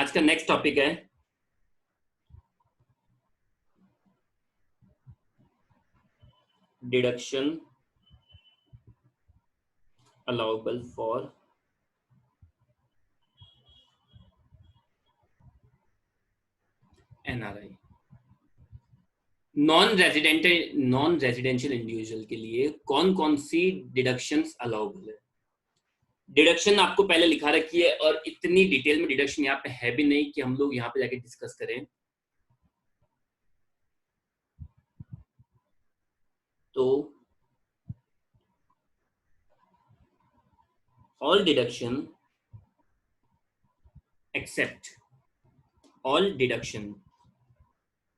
आज का next topic है deduction allowable for NRI. Non residential individual के लिए कौन कौन सी डिडक्शंस अलाउबल है। डिडक्शन आपको पहले लिखा रखी है और इतनी डिटेल में डिडक्शन यहाँ पे है भी नहीं कि हम लोग यहाँ पे जाके डिस्कस करें। तो all deduction except all deduction.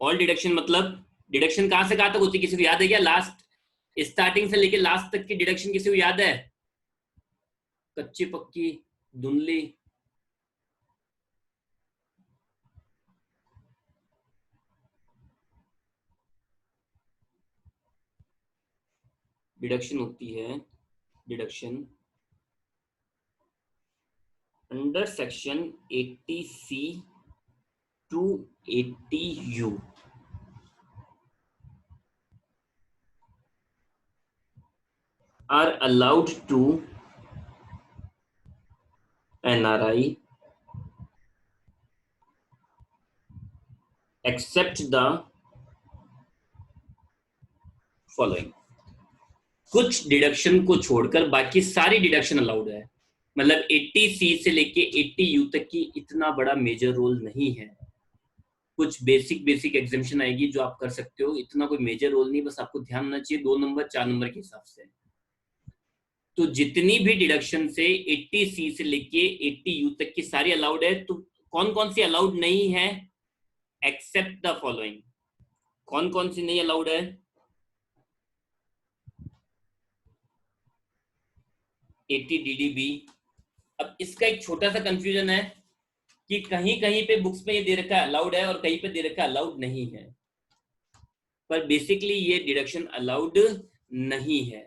All deduction मतलब डिडक्शन कहां से कहां तक होती है, किसी को याद है क्या? लास्ट स्टार्टिंग से लेके लास्ट तक की डिडक्शन किसी को याद है? कच्ची पक्की धुंधली? डिडक्शन होती है deduction under section 80C to 80U are allowed to NRI except the following। कुछ डिडक्शन को छोड़कर बाकी सारी डिडक्शन अलाउड है। मतलब 80C से लेके 80U तक की इतना बड़ा मेजर रोल नहीं है। कुछ बेसिक एग्जामिशन आएगी जो आप कर सकते हो, इतना कोई मेजर रोल नहीं, बस आपको ध्यान होना चाहिए 2 नंबर 4 नंबर के हिसाब से। तो जितनी भी डिडक्शन से 80C से लेके 80U तक की सारी अलाउड है। तो कौन कौन सी अलाउड नहीं है? Except the following. कौन कौन सी नहीं अलाउड है? 80 DDB। अब इसका एक छोटा सा कंफ्यूजन है कि कहीं कहीं पे बुक्स में ये दे रखा है अलाउड है और कहीं पे दे रखा है अलाउड नहीं है, पर बेसिकली ये डिडक्शन अलाउड नहीं है।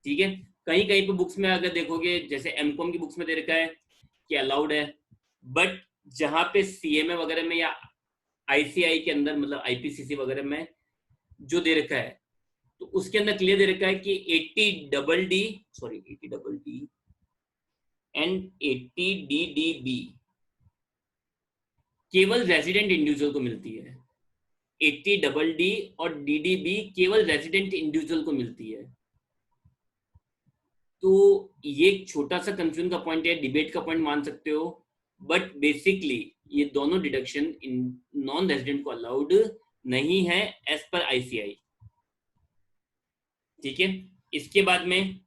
ठीक है, कहीं कहीं पे बुक्स में अगर देखोगे, जैसे एमकॉम की बुक्स में दे रखा है कि अलाउड है, बट जहां पे सीएमए वगैरह में या आईसीआई के अंदर मतलब आईपीसीसी वगैरह में जो दे रखा है, तो उसके अंदर क्लियर दे रखा है कि 80 एंड 80 DDB केवल रेजिडेंट इंडिविजुअल को मिलती है। 80 और DDB केवल रेजिडेंट इंडिविजुअल को मिलती है। तो ये एक छोटा सा कंफ्यूजन का पॉइंट है, डिबेट का पॉइंट मान सकते हो, बट बेसिकली ये दोनों डिडक्शन इन नॉन रेजिडेंट को अलाउड नहीं है एज पर आईसीआई। ठीक है, इसके बाद में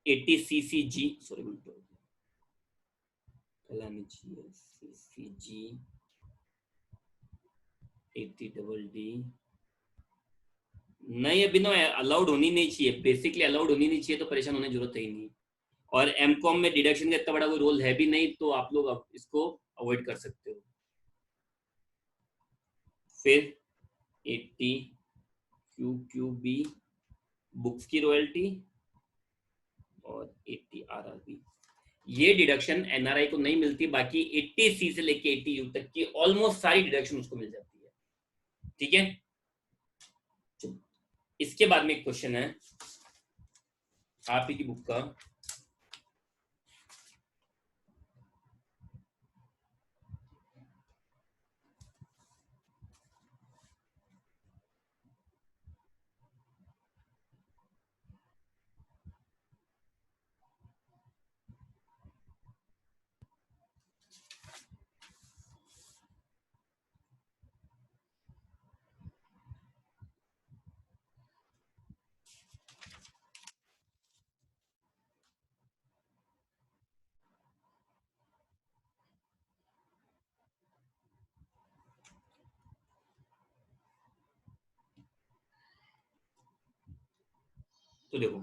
CCG, सॉरी CCG 80DD नहीं, अभी ना अलाउड होनी नहीं चाहिए, बेसिकली अलाउड होनी नहीं चाहिए, तो परेशान होने की जरूरत है ही नहीं। और एमकॉम में डिडक्शन का इतना बड़ा कोई रोल है भी नहीं, तो आप लोग इसको अवॉइड कर सकते हो। फिर 80 QQB बुक्स की रॉयल्टी और 80 RRB, ये डिडक्शन एनआरआई को नहीं मिलती, बाकी 80C से लेके 80U तक की ऑलमोस्ट सारी डिडक्शन उसको मिल जाती है। ठीक है, इसके बाद में एक क्वेश्चन है आप ही की बुक का, तो देखो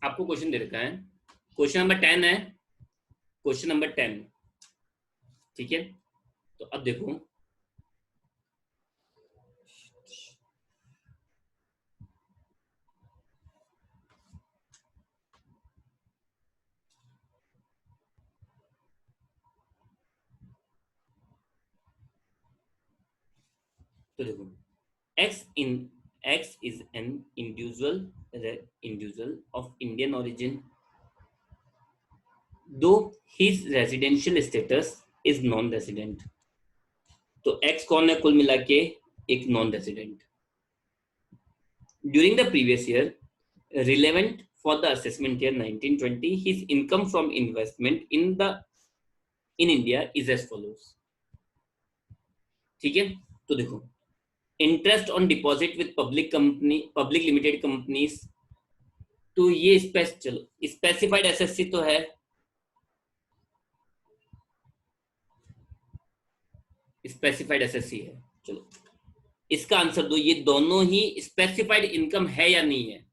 आपको क्वेश्चन दे रखा है, क्वेश्चन नंबर 10 है, क्वेश्चन नंबर 10। ठीक है, तो अब देखो तो देखो, x in x is an individual of Indian origin though his residential status is non resident. तो एक्स कौन है कुल मिला के? एक non resident. During the previous year relevant for the assessment year 1920, his income from investment in India is as follows। ठीक है, तो देखो, interest on deposit with public limited companies, तो ये चलो स्पेसिफाइड एसएससी तो है, स्पेसिफाइड एसएससी है। चलो इसका आंसर दो, ये दोनों ही स्पेसिफाइड इनकम है या नहीं है?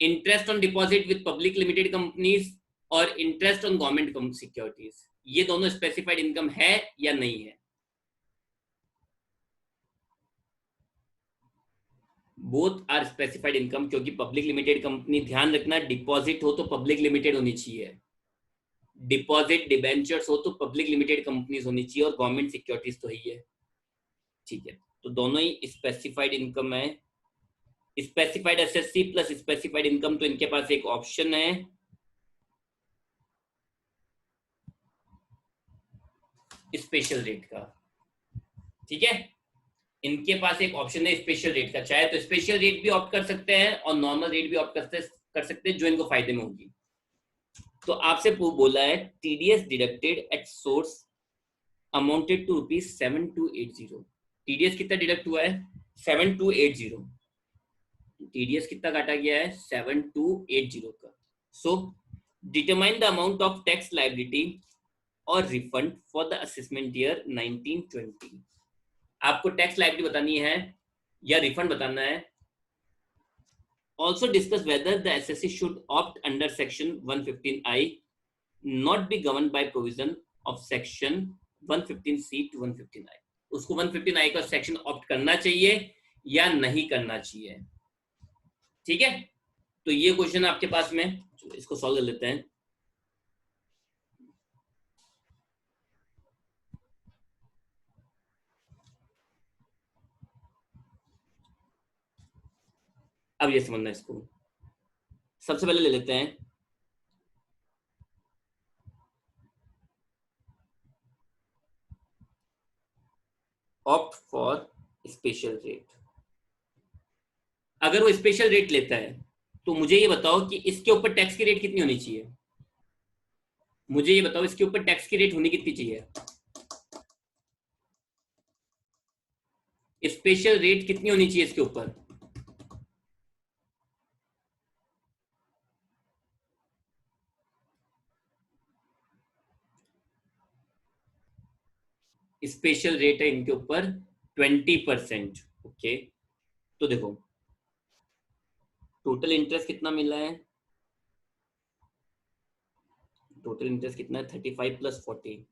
Interest on deposit with public limited companies और इंटरेस्ट ऑन गवर्नमेंट सिक्योरिटीज, ये दोनों स्पेसिफाइड इनकम है या नहीं है? बोथ आर स्पेसिफाइड इनकम, क्योंकि पब्लिक लिमिटेड कंपनी, ध्यान रखना, डिपॉजिट हो तो पब्लिक लिमिटेड होनी चाहिए, डिपॉजिट डिबेंचर्स हो तो पब्लिक लिमिटेड कंपनीज होनी चाहिए, और गवर्नमेंट सिक्योरिटीज तो ही है। ठीक है, तो दोनों ही स्पेसिफाइड इनकम है। Specified SSC plus specified income, तो इनके पास एक ऑप्शन है स्पेशल रेट का। ठीक है, इनके पास एक ऑप्शन है स्पेशल रेट का, चाहे तो स्पेशल रेट भी ऑप्ट कर सकते हैं और नॉर्मल रेट भी ऑप्ट कर सकते हैं, जो इनको फायदे में होगी। तो आपसे बोला है TDS deducted at source amounted to ₹7280। TDS कितना डिडक्ट हुआ है? 7280। टीडीएस कितना काटा गया है? 7280 का। So determine the amount of tax liability और refund for the assessment year 1920। आपको टैक्स लायबिलिटी बतानी है या रिफंड बताना है। Also discuss whether the SSC should opt under section 115I, not be governed by provision of section 115C to 115I। उसको 115I का section opt करना चाहिए या नहीं करना चाहिए। ठीक है, तो ये क्वेश्चन आपके पास में, चलो इसको सॉल्व कर लेते हैं। अब ये समझना, इसको सबसे पहले ले लेते हैं ऑप्ट फॉर स्पेशल रेट। अगर वो स्पेशल रेट लेता है तो मुझे ये बताओ कि इसके ऊपर टैक्स की रेट कितनी होनी चाहिए? मुझे ये बताओ इसके ऊपर टैक्स की रेट होनी कितनी चाहिए? स्पेशल रेट कितनी होनी चाहिए इसके ऊपर? स्पेशल रेट है इनके ऊपर 20%। ओके, तो देखो टोटल इंटरेस्ट कितना मिला है? टोटल इंटरेस्ट कितना है? 35 प्लस 40,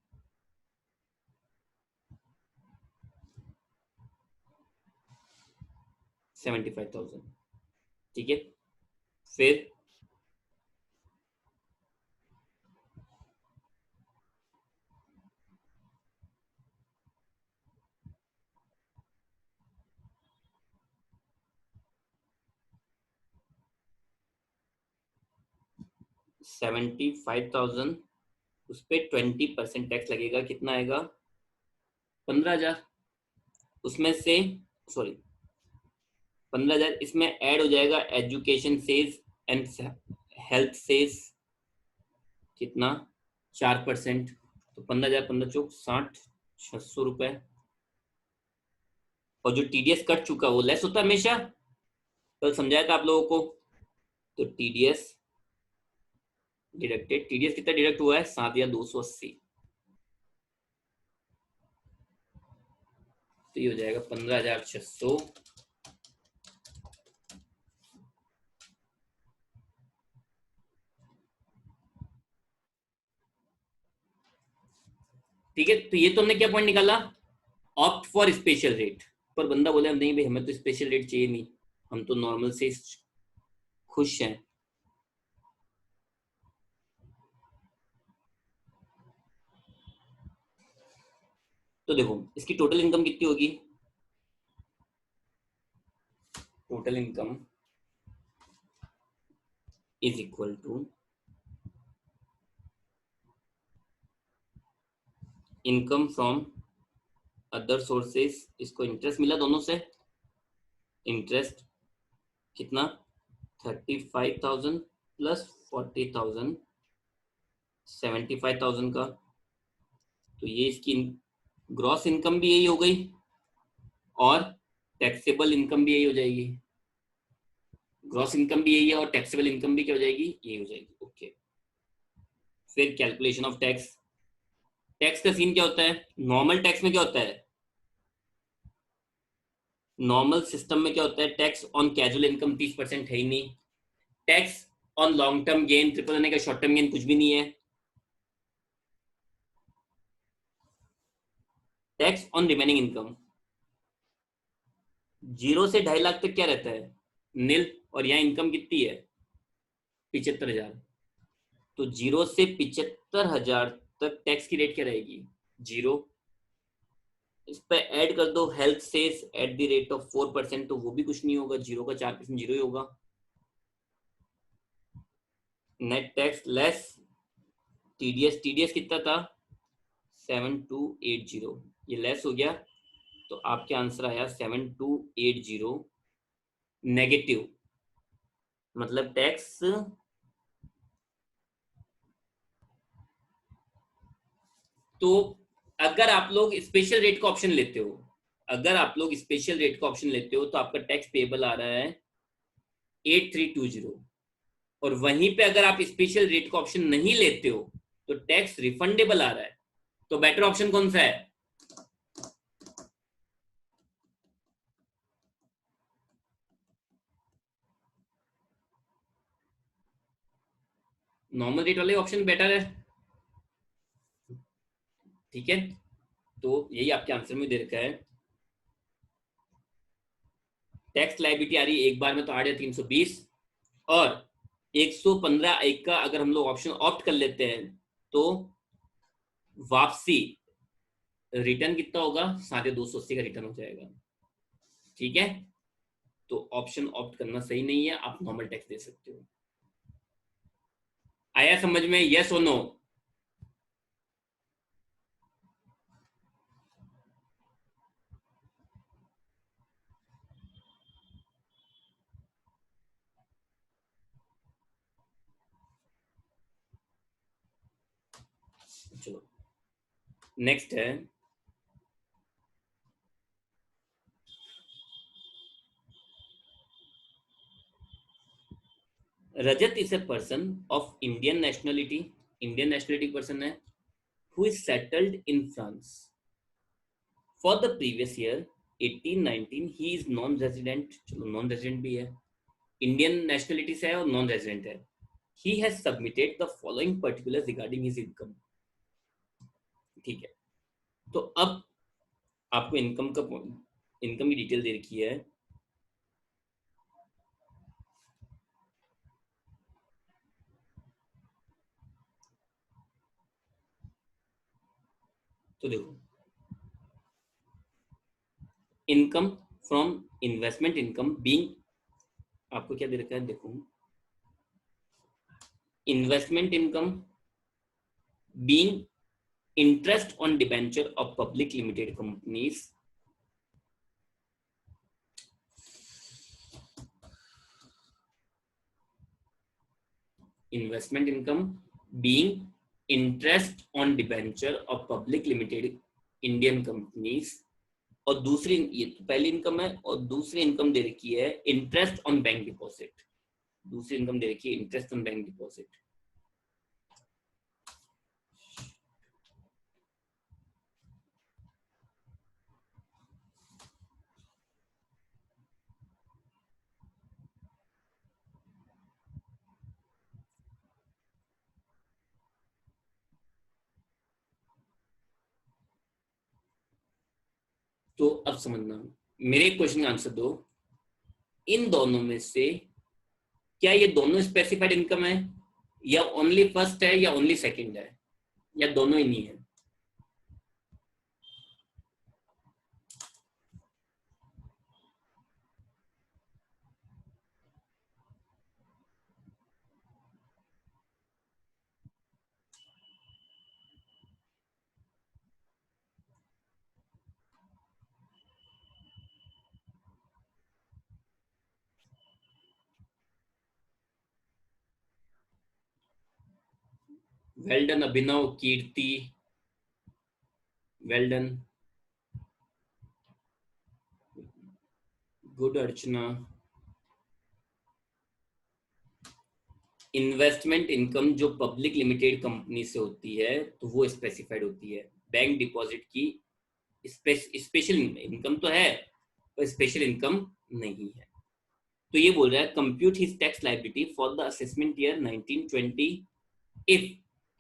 75,000। ठीक है, फिर 75,000, उस पर 20% टैक्स लगेगा, कितना आएगा? 15,000। उसमें से सॉरी 15,000 इसमें ऐड हो जाएगा education says and health says, कितना? 4%। तो 15,000 15 चौक 60, 600 रुपए। और जो टीडीएस कट चुका वो लेस होता है हमेशा, कल समझाया था आप लोगों को। तो टीडीएस डिडक्टेड, टीडीएस कितना डिडक्ट हुआ है? 7,280। तो ये हो जाएगा 15,600। ठीक है, तो ये तो हमने क्या पॉइंट निकाला? Opt for special rate. पर बंदा बोले नहीं भाई, हमें तो स्पेशल रेट चाहिए नहीं, हम तो नॉर्मल से खुश हैं। तो देखो इसकी टोटल इनकम कितनी होगी? Total income is equal to income from other sources, इसको इंटरेस्ट मिला दोनों से, इंटरेस्ट कितना 35,000 प्लस 40,000 75,000 का, तो ये इसकी ग्रॉस इनकम भी यही हो गई और टैक्सेबल इनकम भी यही हो जाएगी। ग्रॉस इनकम भी यही है और टैक्सेबल इनकम भी क्या हो जाएगी, यही हो जाएगी। ओके, फिर कैलकुलेशन ऑफ टैक्स। टैक्स का सीन क्या होता है, नॉर्मल टैक्स में क्या होता है, नॉर्मल सिस्टम में क्या होता है, टैक्स ऑन कैजुअल इनकम 30% है ही नहीं, tax on long term gain, triple आने का शॉर्ट टर्म गेन कुछ भी नहीं है, टैक्स ऑन रिमेनिंग इनकम 0 से 2.5 लाख तक क्या रहता है, नील, और यहाँ इनकम कितनी है 75,000, तो 0 से 75,000 तक टैक्स की रेट क्या रहेगी 0। इस पे ऐड कर दो health cess at the rate of 4%, तो वो भी कुछ नहीं होगा, 0 का 4% 0 ही होगा। Net tax less TDS, TDS कितना था 7280, ये लेस हो गया, तो आपके आंसर आया 7280 नेगेटिव, मतलब टैक्स तो अगर आप लोग स्पेशल रेट का ऑप्शन लेते हो, अगर आप लोग स्पेशल रेट का ऑप्शन लेते हो तो आपका टैक्स पेबल आ रहा है 8320, और वहीं पे अगर आप स्पेशल रेट का ऑप्शन नहीं लेते हो तो टैक्स रिफंडेबल आ रहा है, तो बेटर ऑप्शन कौन सा है, नॉर्मल रेट वाले ऑप्शन बेटर है। ठीक है, तो यही आपके आंसर में दे रखा है। टैक्स लाइबिलिटी आ रही है एक बार में तो 8,320, और 115(1) का अगर हम लोग ऑप्शन ऑप्ट कर लेते हैं तो वापसी रिटर्न कितना होगा 280 का रिटर्न हो जाएगा। ठीक है, तो ऑप्शन ऑप्ट करना सही नहीं है, आप नॉर्मल टैक्स दे सकते हो। आया समझ में, यस और नो? चलो नेक्स्ट है, Rajat is a person of Indian nationality, Indian nationality person है, who is settled in France for the previous year 1819, he is non resident, चलो नॉन रेजिडेंट भी है, इंडियन नेशनलिटी से है और नॉन रेजिडेंट है, he has submitted the following particular regarding his income. ठीक है, तो अब आपको इनकम की डिटेल दे रखी है, तो देखो income from investment income being, आपको क्या दे रखा है देखो, investment income being interest on debenture of public limited companies, investment income being interest on debenture of public limited Indian companies, और दूसरी, ये तो पहली इनकम है, और दूसरी इनकम दे रखी है इंटरेस्ट ऑन बैंक डिपॉजिट, दूसरी इनकम दे रखी है इंटरेस्ट ऑन बैंक डिपॉजिट। तो अब समझना, मेरे क्वेश्चन का आंसर दो, इन दोनों में से क्या ये दोनों स्पेसिफाइड इनकम है, या ओनली फर्स्ट है, या ओनली सेकंड है, या दोनों ही नहीं है? वेल डन अभिनव, कीर्ति, वेल डन, गुड अर्चना। इन्वेस्टमेंट इनकम जो पब्लिक लिमिटेड कंपनी से होती है तो वो स्पेसिफाइड होती है। बैंक डिपॉजिट की स्पेशल इनकम तो है पर स्पेशल इनकम नहीं है। तो ये बोल रहा है compute his tax liability for the assessment year 1920 if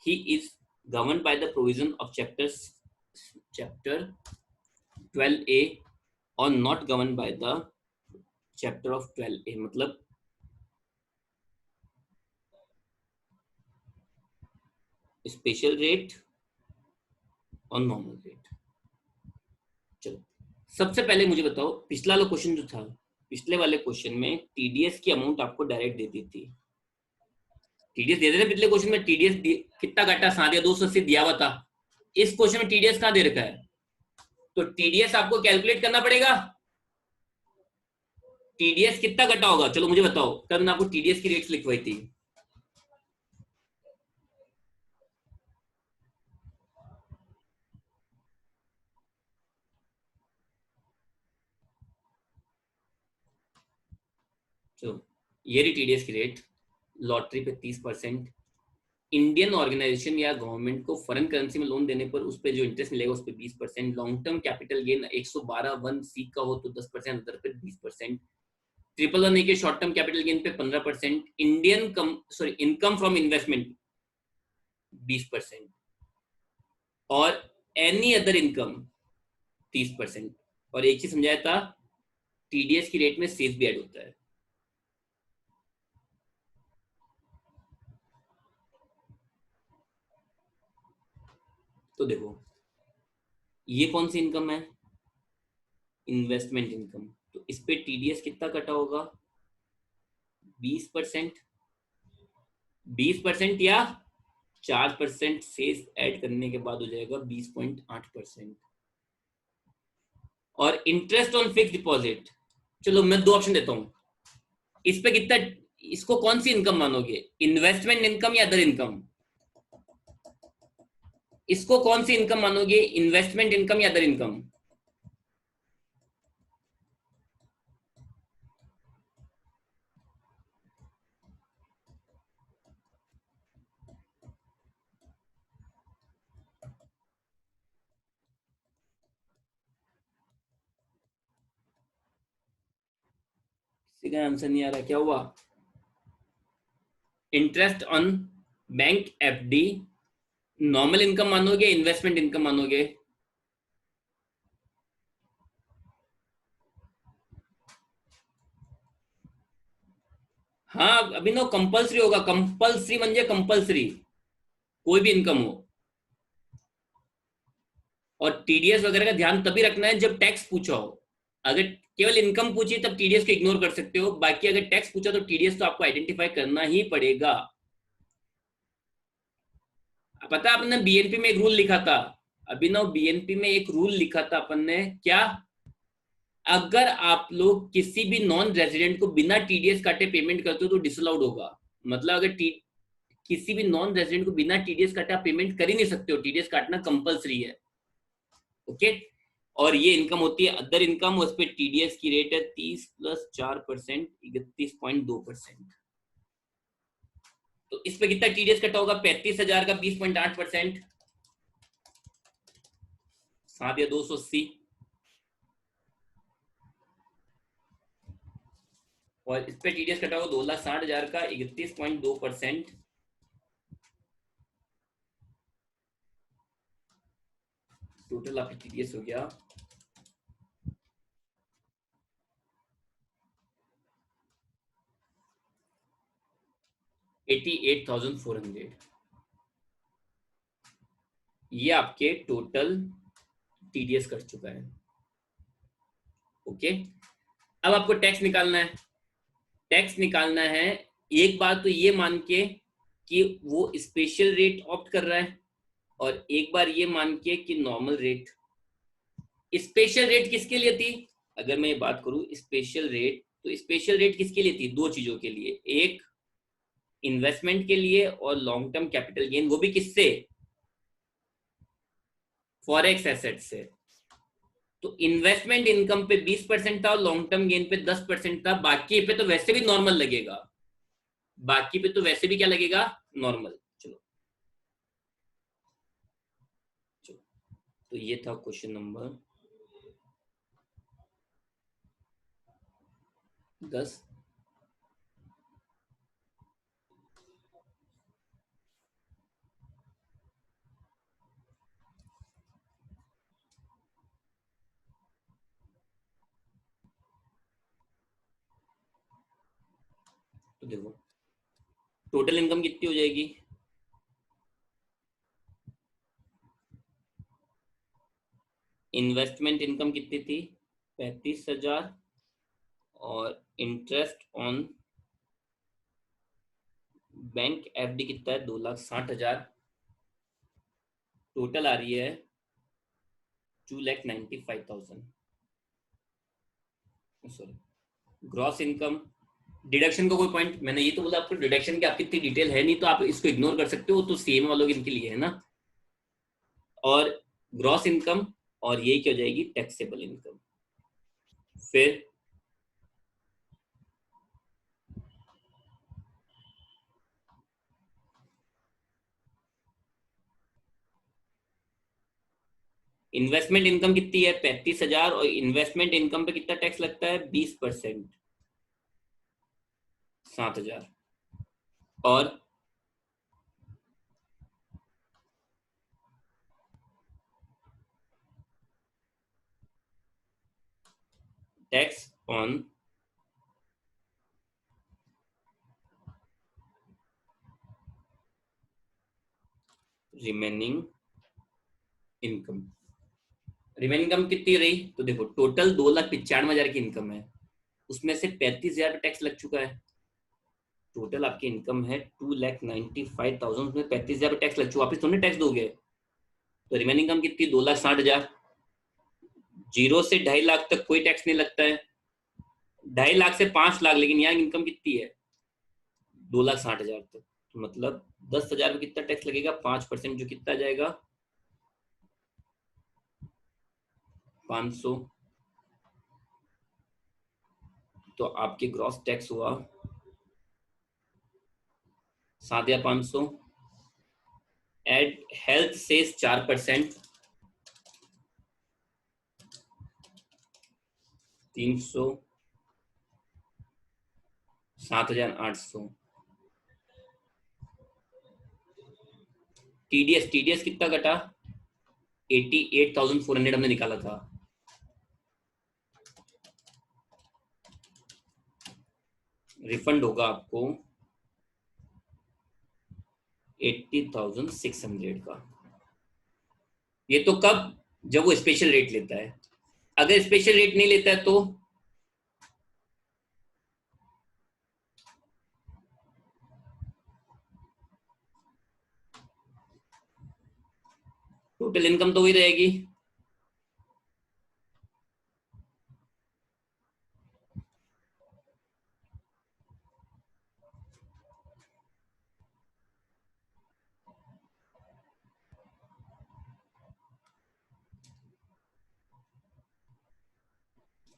he is governed by the provision of chapter 12A or not governed by the chapter of 12A। मतलब स्पेशल रेट और नॉर्मल रेट। चलो सबसे पहले मुझे बताओ, पिछला वाला क्वेश्चन जो था, पिछले वाले क्वेश्चन में टीडीएस की अमाउंट आपको डायरेक्ट दे दी थी। टीडीएस दे देते पिछले क्वेश्चन में, टीडीएस कितना काटा, 7 या 280 दिया हुआ था। इस क्वेश्चन में टीडीएस कहां दे रखा है, तो टीडीएस आपको कैलकुलेट करना पड़ेगा। टीडीएस कितना कटा होगा, चलो मुझे बताओ, कल मैंने आपको टीडीएस की रेट्स लिखवाई थी। चलो ये रही टीडीएस की रेट। लॉटरी पे 30%, इंडियन ऑर्गेनाइजेशन या गवर्नमेंट को फॉरेन करेंसी में लोन देने पर उस पर जो इंटरेस्ट मिलेगा उस पर 20%, long term capital gain 112(1)(c) का हो तो 10%, अदर पे 20%, 111A के शॉर्ट टर्म कैपिटल गेन पे 15%, इनकम फ्रॉम इन्वेस्टमेंट 20% और एनी अदर इनकम 30%। और एक ही समझाया था, टीडीएस की रेट में सेस भी ऐड होता है। तो देखो ये कौन सी इनकम है, इन्वेस्टमेंट इनकम, तो इस पे टीडीएस कितना कटा होगा, 20%, 20% या 4% सेस ऐड करने के बाद हो जाएगा 20.8%। और इंटरेस्ट ऑन फिक्स डिपॉजिट, चलो मैं दो ऑप्शन देता हूं, इस पे कितना, इसको कौन सी इनकम मानोगे, इन्वेस्टमेंट इनकम या अदर इनकम, इसको कौन सी इनकम मानोगे, इन्वेस्टमेंट इनकम या अदर इनकम। किसी का आंसर नहीं आ रहा, क्या हुआ, interest on bank FD normal income मानोगे, इन्वेस्टमेंट इनकम मानोगे। हाँ अभी ना कंपल्सरी होगा, कंपल्सरी म्हणजे कंपल्सरी, कोई भी इनकम हो। और टीडीएस वगैरह का ध्यान तभी रखना है जब टैक्स पूछा हो। अगर केवल इनकम पूछी तब टीडीएस को इग्नोर कर सकते हो, बाकी अगर टैक्स पूछा तो टीडीएस तो आपको आइडेंटिफाई करना ही पड़ेगा। पता है आपने बीएनपी में एक रूल लिखा था, अभिनव बीएनपी में एक रूल लिखा था अपन ने, क्या, अगर आप लोग किसी भी नॉन रेजिडेंट को बिना टीडीएस काटे पेमेंट करते हो तो डिसअलाउड होगा। मतलब अगर किसी भी नॉन रेजिडेंट को बिना टीडीएस काटे आप पेमेंट कर ही नहीं सकते हो, टीडीएस काटना कंपलसरी है। ओके, और ये इनकम होती है अदर इनकम, उस पर टीडीएस की रेट है 30 + 4%, 31.2%। तो इस पे कितना टीडीएस कटा होगा, 35,000 का 20.8%, 7 या 280। और इस पे टीडीएस कटा होगा 2,60,000 का 31.2%, टोटल आपका टीडीएस हो गया 88,400। ये आपके टोटल टीडीएस कर चुका है। ओके, अब आपको टैक्स निकालना है। टैक्स निकालना है, एक बात तो ये मान के कि वो स्पेशल रेट ऑप्ट कर रहा है, और एक बार ये मान के कि नॉर्मल रेट। स्पेशल रेट किसके लिए थी, अगर मैं ये बात करूं स्पेशल रेट, तो स्पेशल रेट किसके लिए थी, दो चीजों के लिए, एक इन्वेस्टमेंट के लिए और लॉन्ग टर्म कैपिटल गेन, वो भी किससे, फॉरेक्स एसेट से। तो इन्वेस्टमेंट इनकम पे 20% था और लॉन्ग टर्म गेन पे 10% था, बाकी पे तो वैसे भी नॉर्मल लगेगा, बाकी पे तो वैसे भी क्या लगेगा, नॉर्मल। चलो चलो, तो ये था क्वेश्चन नंबर 10। तो देखो टोटल इनकम कितनी हो जाएगी, इन्वेस्टमेंट इनकम कितनी थी, 35,000, और इंटरेस्ट ऑन बैंक एफडी कितना है, 2,60,000, टोटल आ रही है 2,95,000। सॉरी, ग्रॉस इनकम, डिडक्शन का कोई पॉइंट, मैंने ये तो बोला आपको डिडक्शन की आपकी इतनी डिटेल है नहीं, तो आप इसको इग्नोर कर सकते हो, तो सीएम वालों के इनके लिए है ना। और ग्रॉस इनकम, और ये क्या हो जाएगी, टैक्सेबल इनकम। फिर इन्वेस्टमेंट इनकम कितनी है, 35,000, और इन्वेस्टमेंट इनकम पे कितना टैक्स लगता है, 20%, 7,000। और tax on remaining income, remaining income कितनी रही, तो देखो टोटल 2,95,000 की इनकम है, उसमें से 35,000 टैक्स लग चुका है। टोटल आपकी इनकम है 2,95,000, उसमें 35,000 टैक्स लग चुका, वापिस थोड़ी टैक्स दोगे। तो रिमेनिंग इनकम कितनी, 2,60,000। 0 से 2.5 लाख तक कोई टैक्स नहीं लगता है, 2.5 लाख से 5 लाख, लेकिन यहाँ इनकम कितनी है, 2,60,000 तक, तो मतलब 10,000 में कितना टैक्स लगेगा, 5%, जो कितना जाएगा, 500। तो आपके ग्रॉस टैक्स हुआ 7,500, एड हेल्थ से 4%, 300, 7,800। टीडीएस, टीडीएस कितना कटा, 88,400 हमने निकाला था। रिफंड होगा आपको 80,600 का। ये तो कब, जब वो स्पेशल रेट लेता है, अगर स्पेशल रेट नहीं लेता है तो टोटल इनकम तो वही रहेगी।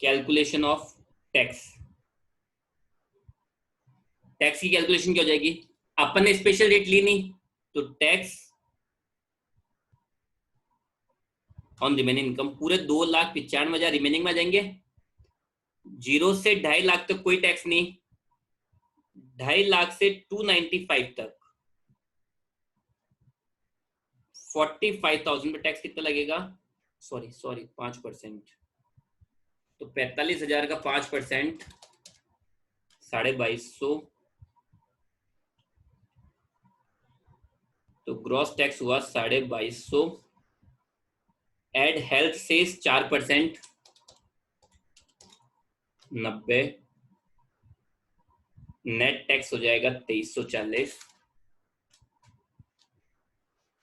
कैलकुलेशन ऑफ टैक्स, टैक्स की कैलकुलेशन क्या हो जाएगी, अपन ने स्पेशल रेट ली नहीं, तो टैक्स ऑन रिमेनिंग इनकम पूरे 2,95,000 रिमेनिंग में आ जाएंगे। 0 से 2.5 लाख तक कोई टैक्स नहीं, 2.5 लाख से 295 तक 45,000 पे टैक्स कितना लगेगा, सॉरी सॉरी 5%, तो 45,000 का 5%, 2,250। तो ग्रॉस टैक्स हुआ 2,250, एड हेल्थ से 4%, 90, नेट टैक्स हो जाएगा 2,340,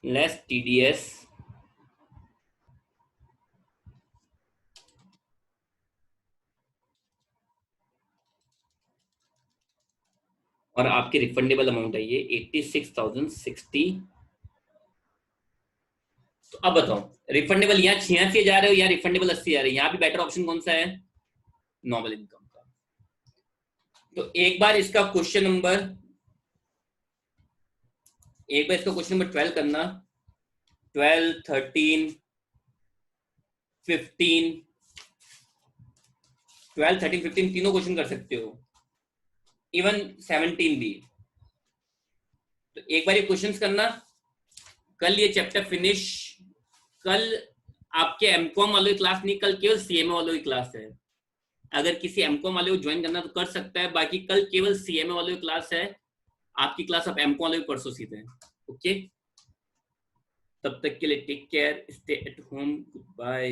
लेस टीडीएस, और आपके रिफंडेबल अमाउंट है ये 86,060। तो अब बताओ, रिफंडेबल यहाँ 86,000 है या रिफंडेबल 80,000 है? यहाँ भी बेटर ऑप्शन कौन सा है? नॉर्मल इनकम का। तो एक बार इसका क्वेश्चन नंबर 12 करना, 12, 13, 15, 12, 13, 15 तीनों क्वेश्चन कर सकते हो, इवन 17 भी। तो एक बार ये क्वेश्चंस करना, कल ये चैप्टर फिनिश। कल आपके एमकॉम वालों की क्लास नहीं, कल केवल सीएमए वालों की क्लास है। अगर किसी एमकॉम वाले को ज्वाइन करना तो कर सकता है, बाकी कल केवल सीएमए वालों की क्लास है। आपकी क्लास अब एमकॉम वालों की परसों सीधे है। ओके, तब तक के लिए take care, stay at home, good bye.